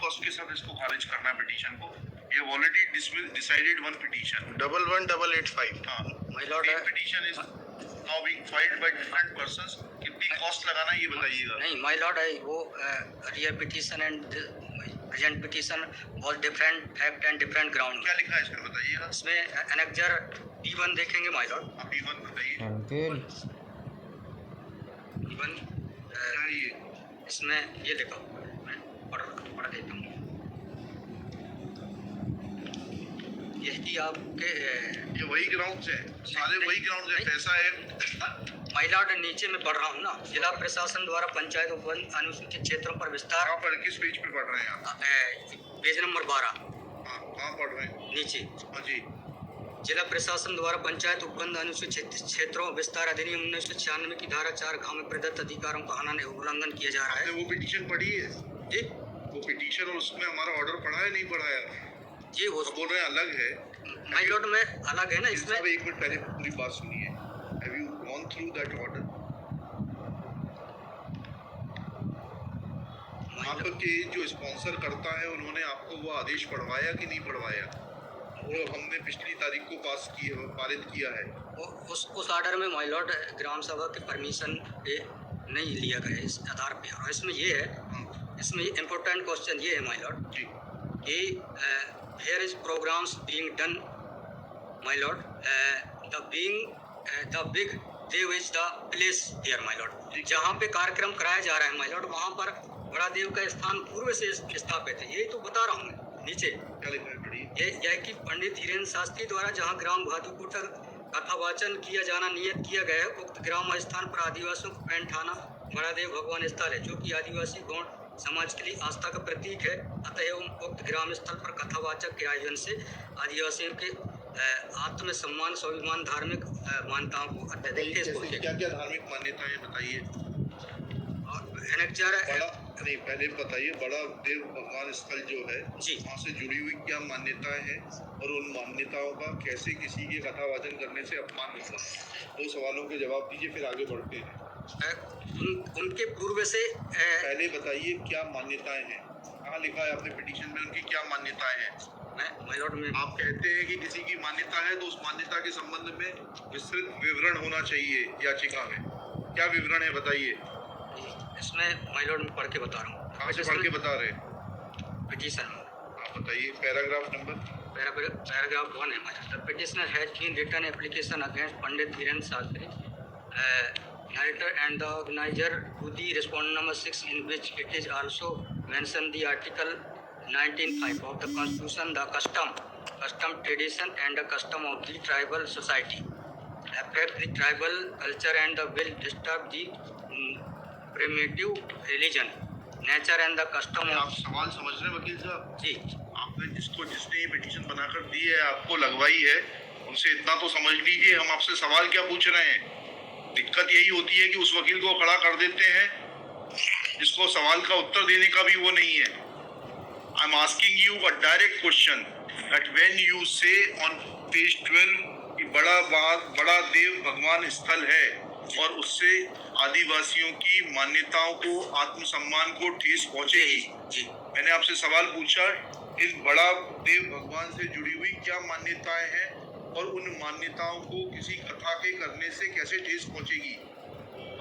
Cost के साथ इसको खारिज करना है पिटीशन को। ये ऑलरेडी डिसाइडेड वन पिटीशन 11885। हाँ, my Lord petition is now being filed by different persons. कितनी कॉस्ट लगाना है ये बताइएगा। नहीं माय लॉर्ड, वो rear petition and present petition was different fact and different ground. क्या लिखा है इसमें बताइएगा। इसमें एनेक्जर P1 देखेंगे माय लॉर्ड। आप P1 बताइए अंकल P1 क्या है ये। इसमें ये लिखा हुआ है, मैं पढ़ देता हूँ। यही आपके ये वही ग्राउंड है, सारे वही ग्राउंड है। पैसा है माय लॉर्ड, नीचे में पढ़ रहा हूँ ना, जिला प्रशासन द्वारा पंचायत उपवन अनुसूचित क्षेत्रों पर विस्तार। कहाँ पर किस पेज पे पढ़ रहे हैं आप। पेज नंबर 12 हाँ, कहाँ पढ़ रहे हैं नीचे। हाँ जी। जिला प्रशासन द्वारा पंचायत उपबंध अनुसूचित क्षेत्रों विस्तार अधिनियम 1996 की धारा 4 में प्रदत्त अधिकारों का उल्लंघन किया जा रहा है। आपने वो पिटीशन पढ़ी है जी वो पिटीशन, और उसमें हमारा ऑर्डर पढ़ा है नहीं पढ़ा है। जी वो बोल रहे हैं अलग है। माय लॉर्ड में अलग है ना इसमें। साहब एक मिनट पहले पूरी बात सुनिए। Have you gone through that order. आपके जो स्पॉन्सर करता है उन्होंने आपको वो आदेश पढ़वाया कि नहीं पढ़वाया। वो हमने पिछली तारीख को पारित किया है। उस ऑर्डर में माय लॉर्ड ग्राम सभा के परमिशन नहीं लिया गया इस आधार पे। और इसमें ये है, इसमें इम्पोर्टेंट क्वेश्चन ये है माय लॉर्ड जी कि here is programs being done my lord, the big Dev is the place here my lord। जहाँ पे कार्यक्रम कराया जा रहा है my lord, वहाँ पर बड़ा देव का स्थान पूर्व से स्थापित है। यही तो बता रहा हूँ मैं नीचे। क्या लिखा है पढ़िए। यह कि पंडित धीरेन्द्र शास्त्री द्वारा जहाँ ग्राम भादुपुर कथावाचन किया जाना नियत किया गया है, उक्त ग्राम स्थान पर आदिवासियों को पैंट ठाना बड़ा देव भगवान स्थल है, जो कि आदिवासी गौण समाज के लिए आस्था का प्रतीक है। अतः उक्त ग्राम स्थल पर कथावाचक के आयोजन से आदिवासियों के आत्म सम्मान स्वाभिमान धार्मिक मान्यताओं को अत्यधिक ठेस पहुंचेगी। क्या क्या धार्मिक मान्यता है बताइए। और एनेक्जर नहीं पहले बताइए, बड़ा देव भगवान स्थल जो है जी, वहाँ से जुड़ी हुई क्या मान्यताएं हैं और उन मान्यताओं का कैसे किसी के कथावाचन करने से अपमान होता है। दो सवालों के जवाब दीजिए फिर आगे बढ़ते हैं। उनके पूर्व से पहले बताइए क्या मान्यताएं हैं। कहाँ लिखा है आपने पिटीशन में उनकी क्या मान्यताएं हैं। माय लॉर्ड में आप कहते हैं कि किसी की मान्यता है तो उस मान्यता के संबंध में विस्तृत विवरण होना चाहिए याचिका में। क्या विवरण है बताइए। इसमें माय लॉर्ड में पढ़ के बता रहा हूँ। कहाँ से पढ़ के बता रहे हैं पिटीशन में आप बताइए। पैराग्राफ नंबर पैराग्राफ 1 है my lord. The petitioner has been written application against Pandit Dhirendra Shastri narrator and the organizer to the respondent number 6, in which it is also mentioned the article 19(5) of the constitution, the custom, tradition and the custom of the tribal society affect the tribal culture and the will disturb the primitive religion, nature and the custom आप of। सवाल समझ रहे हैं वकील साहब। जी आपने जिसने ये पिटीशन बनाकर दी है आपको लगवाई है, उनसे इतना तो समझ लीजिए हम आपसे सवाल क्या पूछ रहे हैं। दिक्कत यही होती है कि उस वकील को खड़ा कर देते हैं जिसको सवाल का उत्तर देने का भी वो नहीं है। I am asking you a direct question that when you से ऑन पेज 12 कि बड़ा देव भगवान स्थल है और उससे आदिवासियों की मान्यताओं को आत्मसम्मान को ठेस पहुंचेगी। जी मैंने आपसे सवाल पूछा, इस बड़ा देव भगवान से जुड़ी हुई क्या मान्यताएं हैं और उन मान्यताओं को किसी कथा के करने से कैसे ठेस पहुंचेगी।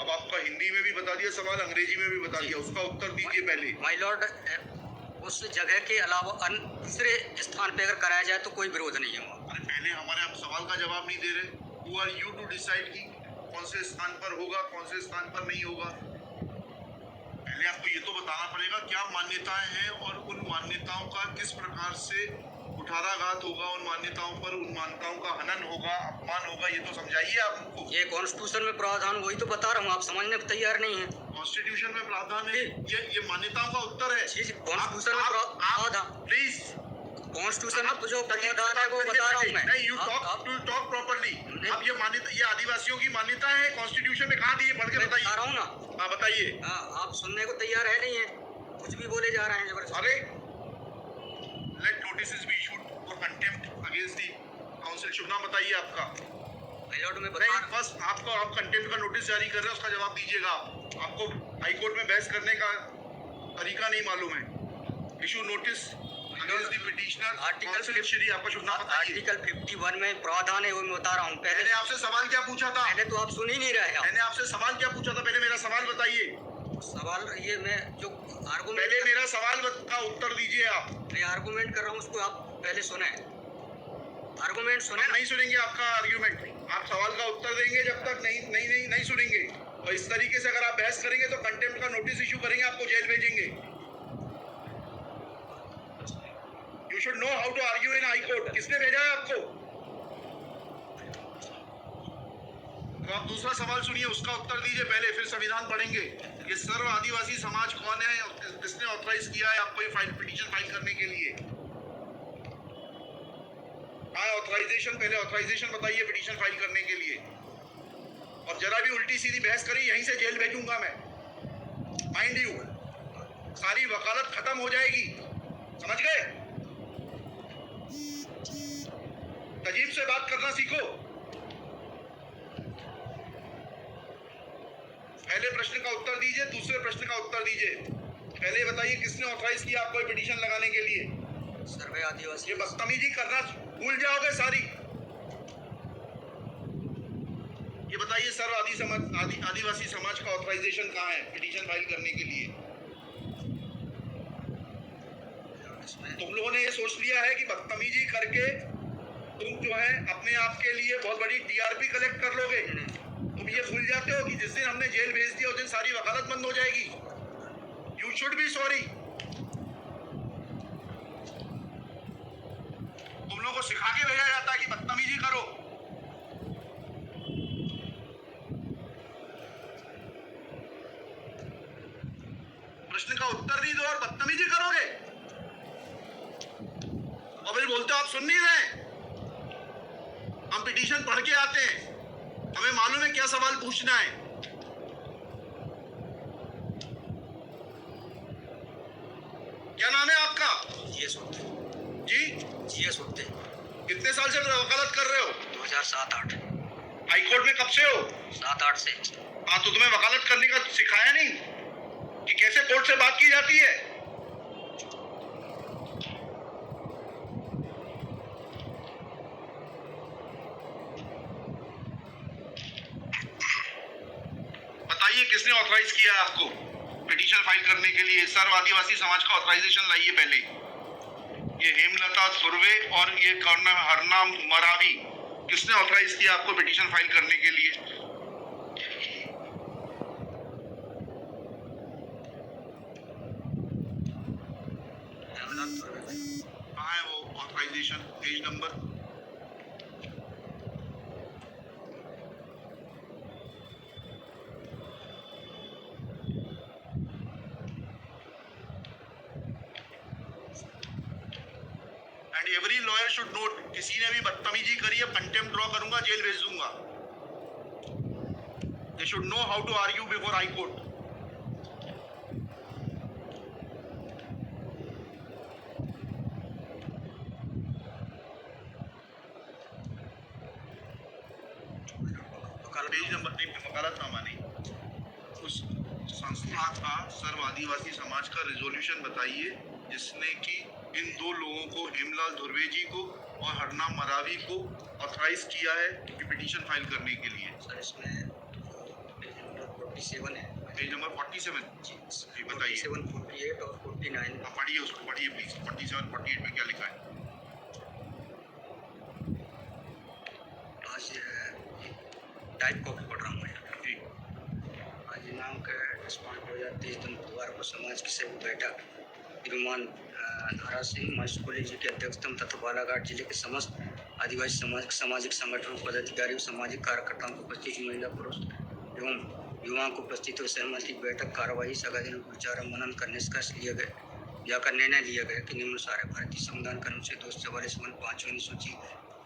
अब आपका हिंदी में भी बता दिया सवाल, अंग्रेजी में भी बता दिया, उसका उत्तर दीजिए पहले। माय लॉर्ड, उस जगह के अलावा अन्य दूसरे स्थान पे अगर कराया जाए तो कोई विरोध नहीं है। अरे पहले हमारे आप सवाल का जवाब नहीं दे रहे। Who are you to decide कि कौन से स्थान पर होगा कौन से स्थान पर नहीं होगा। पहले आपको ये तो बताना पड़ेगा क्या मान्यताएं हैं और उन मान्यताओं का किस प्रकार से कुठाराघात होगा, उन मान्यताओं पर उन मान्यताओं का हनन होगा, अपमान होगा, ये तो समझाइए आप हमको। ये कॉन्स्टिट्यूशन में प्रावधान वही तो बता रहा हूँ, आप समझने को तैयार नहीं है। कॉन्स्टिट्यूशन में प्रावधान है, ये मान्यताओं का उत्तर है। कॉन्स्टिट्यूशन में प्रावधान, प्लीज कॉन्स्टिट्यूशन में जो प्रावधान है वो बता रहा हूँ मैं। नहीं, यू टॉक प्रॉपर्ली। अब ये मान्यता, ये आदिवासियों की मान्यता है, कॉन्स्टिट्यूशन में कहाँ दी है, पढ़ के बताइए। बता रहा हूँ ना। हाँ बताइए। आप सुनने को तैयार है नहीं है, कुछ भी बोले जा रहे हैं जबरदस्त। अरे let notice be issued for contempt against the council. शुभ नाम बताइए आपका। नहीं, बस आपको आप कंटेम्प्ट का नोटिस जारी कर रहे हैं, उसका जवाब दीजिएगा। आपको हाई कोर्ट में बहस करने का तरीका नहीं मालूम है। Issue notice against the petitioner article Shri आपको शुभना पता है। आर्टिकल 51 में प्रावधान है, वो मैं बता रहा हूँ। मैंने आपसे सवाल क्या पूछा था? पहले तो आप सुन ही नहीं रहे। मैंने आपसे सवाल क्या पूछा था? पहले मेरा सवाल बताइए। सवाल ये मैं जो आर्गुमेंट पहले मेरा सवाल का उत्तर दीजिए आप। मैं आर्गुमेंट कर रहा हूँ उसको आप पहले सुने। आर्गुमेंट सुने। नहीं सुनेंगे आपका आर्ग्यूमेंट। आप सवाल का उत्तर देंगे जब तक नहीं सुनेंगे। और इस तरीके से अगर आप बहस करेंगे तो कंटेम्प्ट का नोटिस इशू करेंगे, आपको जेल भेजेंगे। You should know how to argue in high court. किसने भेजा है आपको? तो आप दूसरा सवाल सुनिए, उसका उत्तर दीजिए पहले, फिर संविधान पढ़ेंगे। ये सर्व आदिवासी समाज कौन है? किसने ऑथराइज किया है आपको ये पिटीशन फाइल करने के लिए? ऑथराइजेशन, पहले ऑथराइजेशन बताइए पिटीशन फाइल करने के लिए। और जरा भी उल्टी सीधी बहस करी यहीं से जेल भेजूंगा मैं, माइंड यू। सारी वकालत खत्म हो जाएगी, समझ गए? तजीब से बात करना सीखो। पहले प्रश्न का उत्तर दीजिए, दूसरे प्रश्न का उत्तर दीजिए। पहले बताइए किसने ऑथराइज किया आपको पिटीशन लगाने के लिए? सर्वे आदिवासी। ये बदतमीजी करना भूल जाओगे सारी। ये बताइए सर्व आदिवासी समाज का ऑथराइजेशन कहाँ है पिटीशन फाइल करने के लिए? तुम लोगों ने ये सोच लिया है कि बदतमीजी करके तुम जो है अपने आप के लिए बहुत बड़ी टीआरपी कलेक्ट कर लोगे। तुम ये भूल जाते हो कि जिस दिन हमने जेल भेज दिया उस दिन सारी वकालत बंद हो जाएगी। You should be sorry. तुम लोगों को सिखा के भेजा जाता है कि बदतमीजी करो। प्रश्न का उत्तर नहीं दो और बदतमीजी करोगे और फिर बोलते हो आप सुन नहीं रहे। हम पिटीशन पढ़ के आते हैं, हमें मालूम है क्या सवाल पूछना है। क्या नाम है आपका? जीएस होते। जी जीएस होते। कितने साल से वकालत कर रहे हो? 2007-8। हाई कोर्ट में कब से हो? 7-8 से। हाँ, तो तुम्हें वकालत करने का सिखाया नहीं कि कैसे कोर्ट से बात की जाती है? बताइए किसने ऑथराइज किया आपको पिटीशन फाइल करने के लिए? सर्व आदिवासी समाज का ऑथराइजेशन लाइए पहले। ये हेमलता धुर्वे और ये हरनाम मरावी, किसने ऑथराइज किया आपको पिटीशन फाइल करने के लिए? कहाँ है वो authorization? Page number? And every lawyer should note, किसी ने भी बदतमीजी करी है कंटेम्प्ट ड्रॉ करूंगा, जेल भेज दूंगा। They should know how to argue before high court. Page number नहीं, वकालतनामा नहीं। उस संस्था का सर्व आदिवासी समाज का रिजोल्यूशन बताइए जिसने कि इन दो लोगों को, हेमलाल धुर्वे जी को और हरनाम मरावी को ऑथराइज किया है कि पिटीशन फाइल करने के लिए। सर इसमें पेज नंबर 47 है। पेज नंबर 47 जी बताइए। 47, 48 और 49। आप पढ़िए, उसको पढ़िए प्लीज। 47, 48 में क्या लिखा है? आज टाइप कॉपी पढ़ रहा हूँ मैं जी। आज दिनांक 5/2023 दिन बुधवार को समाज की सभी बैठक श्रीमान नारा सिंह महेशकोली जी के अध्यक्षता तथा बालाघाट जिले के समस्त आदिवासी समाज के सामाजिक संगठनों पदाधिकारियों सामाजिक कार्यकर्ताओं को उपस्थित महिला पुरुष एवं युवाओं को उपस्थित हुए सहमति बैठक कार्यवाही सघन विचार और मनन कर निष्कर्ष लिए गए जाकर निर्णय लिया गया कि निम्नानुसार है। भारतीय संविधान के अनुच्छेद 244 अनुसूची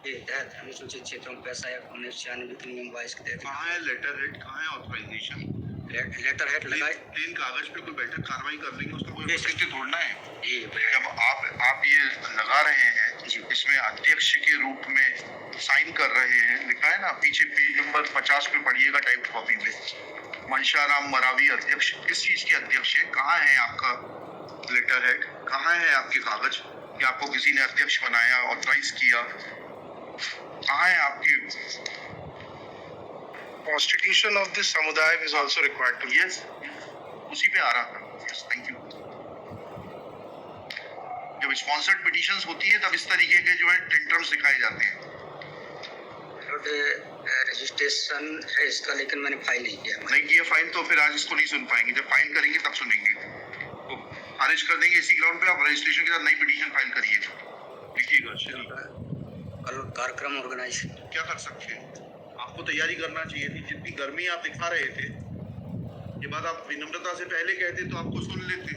के तहत अनुसूचित क्षेत्रों में पैसा या 96 के नियम 22 के तहत कहाँ है लेटर हेड? कहाँ है ऑथराइजेशन? लेटर हेड लगाए। प्लेन कागज पे कोई बैठक कार्रवाई कर लेंगे, उसका कोई उपस्थिति तोड़ना है। जी जब आप ये लगा रहे हैं, इसमें अध्यक्ष के रूप में साइन कर रहे हैं, लिखा है ना पीछे पेज नंबर 50 पे पढ़िएगा टाइप कॉपी में। मनशाराम मरावी अध्यक्ष, किस चीज के अध्यक्ष है? कहाँ है आपका लेटर हेड, कहाँ है आपके कागज कि आपको किसी ने अध्यक्ष बनाया, ऑथराइज किया? कहाँ है आपके? Constitution of this samudaya is also required to. Yes, उसी पे आ रहा था. Yes, thank you. जब स्पॉन्सर्ड पिटीशंस होती है तब इस तरीके के जो है टेंट्रम्स दिखाए जाते हैं. रजिस्ट्रेशन है इसका, लेकिन मैंने फाइल नहीं किया. नहीं किया फाइल तो फिर आज इसको नहीं सुन पाएंगे. जब फाइल करेंगे तब सुनेंगे. तो खारिज कर देंगे इसी ग्राउंड पे. आप रजिस्ट्रेशन के साथ नई पिटीशन फाइल करिए. लिखिएगा. कल कार्यक्रम ऑर्गेनाइज क्या कर सकते हैं? आपको तैयारी करना चाहिए थी. जितनी गर्मी आप दिखा रहे थे, ये बात आप विनम्रता से पहले कहते तो आपको सुन लेते.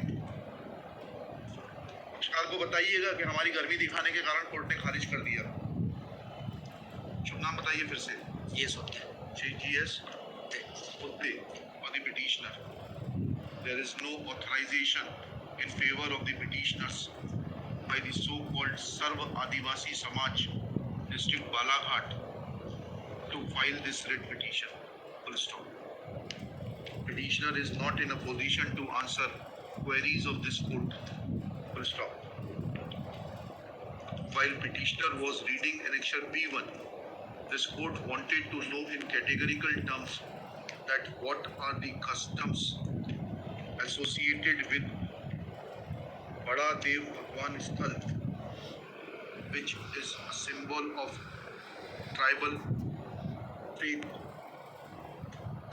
पक्षकार को बताइएगा कि हमारी गर्मी दिखाने के कारण कोर्ट ने खारिज कर दिया. शुभ नाम बताइए फिर से. ये होते हैं. GS Utte for the petitioner. There is no authorization in favor of the petitioners by the so-called Sarva Adivasi Samaj District Balaghat to file this writ petition. Full stop. Petitioner is not in a position to answer queries of this court. Full stop. While petitioner was reading annexure P1, this court wanted to know in categorical terms that what are the customs associated with Bada Dev Bhagwan Sthal, which is a symbol of tribal faith,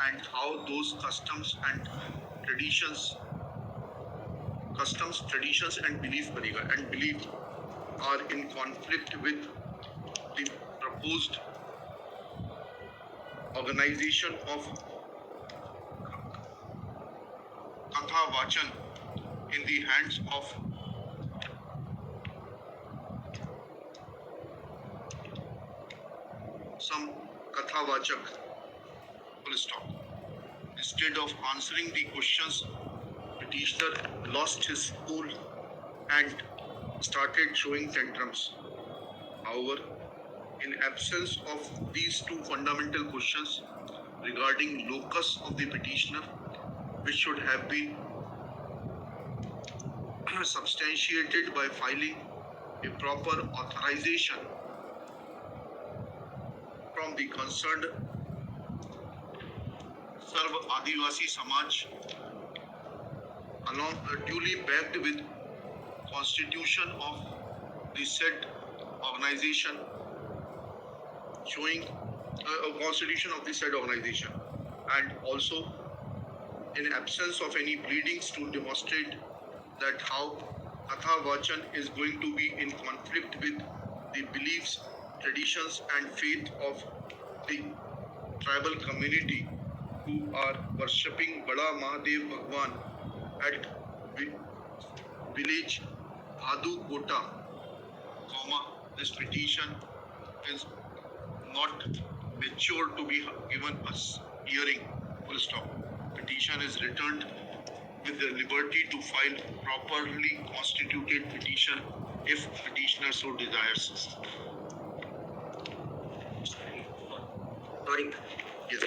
and how those customs, traditions and belief are in conflict with the proposed organization of Katha Vachan in the hands of some Katha Vachak. Full stop. Instead of answering the questions, petitioner lost his cool and started showing tantrums. However, in absence of these two fundamental questions regarding locus of the petitioner, which should have been substantiated by filing a proper authorization from the concerned Sarva Adivasi Samaj, along duly backed with constitution of the said organization, showing a constitution of the said organization, and also in absence of any pleadings to demonstrate that how Katha Vachan is going to be in conflict with the beliefs, traditions and faith of the tribal community who are worshipping Bada Mahadev Bhagwan at village Bhadu Kota, this petition is not mature to be given us hearing. Full stop. Petition is returned with the liberty to file properly constituted petition if petitioner so desires. Sorry. Yes.